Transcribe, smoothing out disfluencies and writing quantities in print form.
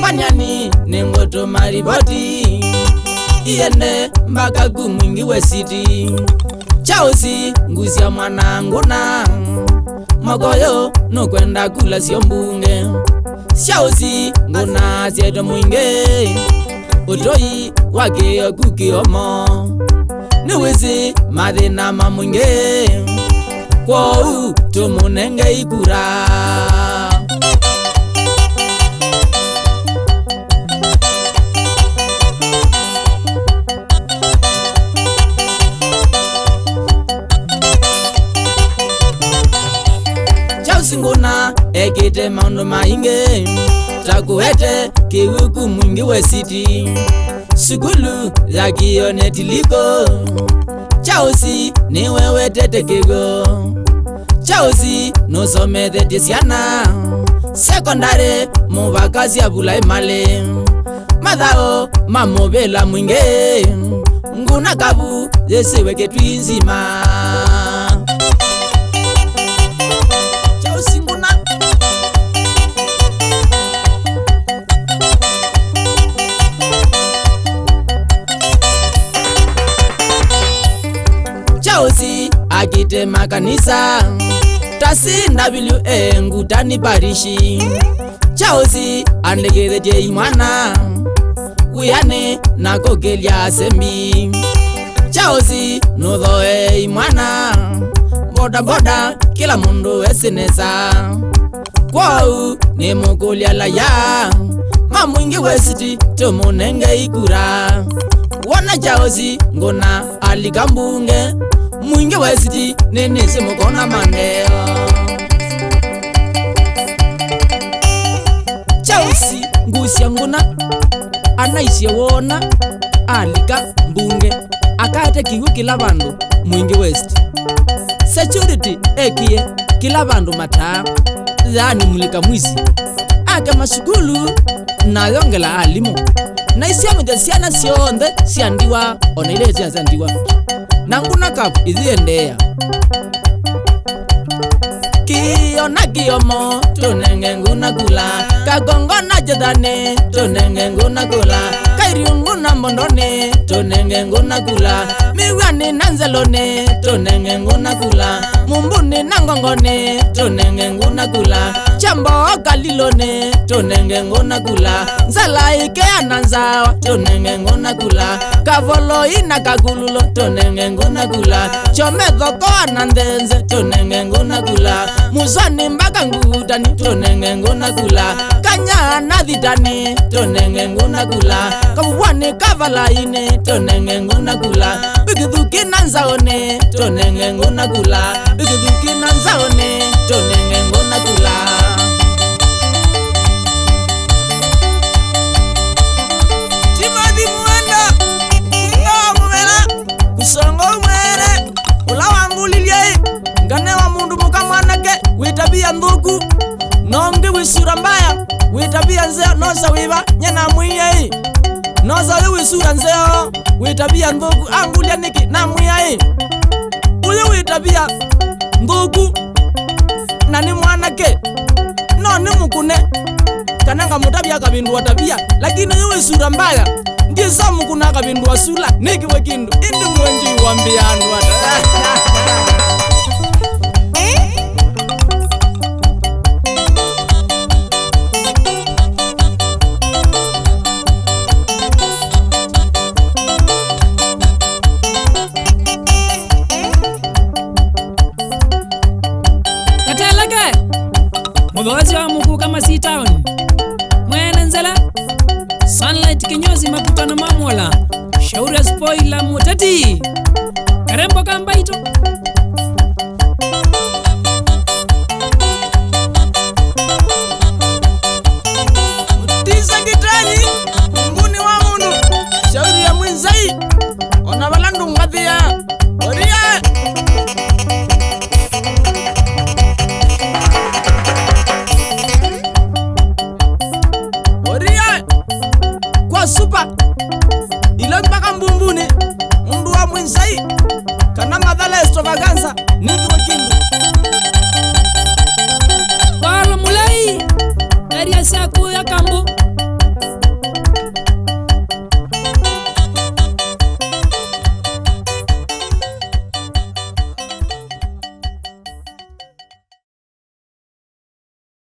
Manyani ningoto mariboti iende mpaka kumwingi we city. Chausi nguzia mwanangu na magoyo no kwenda kula sio mbunge. Chausi ngona sieto mwinge utoi wake kukiomo niwezi madhina mamwinge kwa tumunenge ikura. Singona ekite maundu mainge takuete kiwuku mwingi we city. Sukulu ya kioneti liko Chausi ni wewe tete kigo. Chausi nusomete tisiana sekondare muvakasi ya bula imale madhao mamobela mwinge nguna kabu yesiweke twinzima. Chausi akite makanisa tasi WA ngutani parishi. Chausi andegere je imwana uyane na kogelia semi. Chausi nudhoe imwana boda boda kila mundu esinesa kwau ni mukulia laya mamwingi we city tumunenge ikura. Wana Chausi ngona alikambunge mwingi we city nene simukona mandeo. Chausi ngusya nguna anaisye wona alika mbunge akate kiwu kila bandu mwingi west. Security ekie kila bandu mataa yani mulika mwisi ake masukulu na yongela alimu na isiamite siana sionde siandiwa ona ile siandiwa nanguna kapu iziendea kiona kiyomo tunenge nguna kula kagongona jedane tunenge nguna kula kairiunguna mbondone tunenge nguna kula miwani nanzelone tunenge nguna kula mumbuni nangongone tunenge nguna kula chambo kalilone tunenge nguna kula nzala ike ananzawa tunenge nguna kula kavolo ina kagululo tunenge nguna kula chomedhoko anandenze tunenge nguna kula musani mbaka ngutani tunenge nguna kula kanya nadhitani tunenge nguna kula kabuwani kavalaine tunenge nguna kula bigidhuki nanzaone tunenge nguna kula bigidhuki nanzaone tunenge nguna kula. Timadi muenda ngawa mumela kusongo mwere ulawa ngulilie ngane wa mundu mukamwanake witabia ndugu nongi wisura mbaya witabia nzeo nosa wiva nyena mwiye nosa wisura nzeo witabia ndugu angulia niki na mwiye uyu witabia ndugu nani mwanake no ni mukune kananga mutabia kabindua tabia lakini uyu wisura mbaya ndisa mukuna kabindua sula niki wekindu indi mwenji wambiandu Vuusya wa muku kama si town mwene nzela sunlight kinyozi makutano mamola shauri spoiler mutati karembo kambaito tisa kitani mbuni wa mundu shauri ya mwinzai ona balandu ngathia oria super ilo mpaka mbumbuni mundu wa mwinzai kana madhala extravaganza niki wakindu Kalo mulai area saku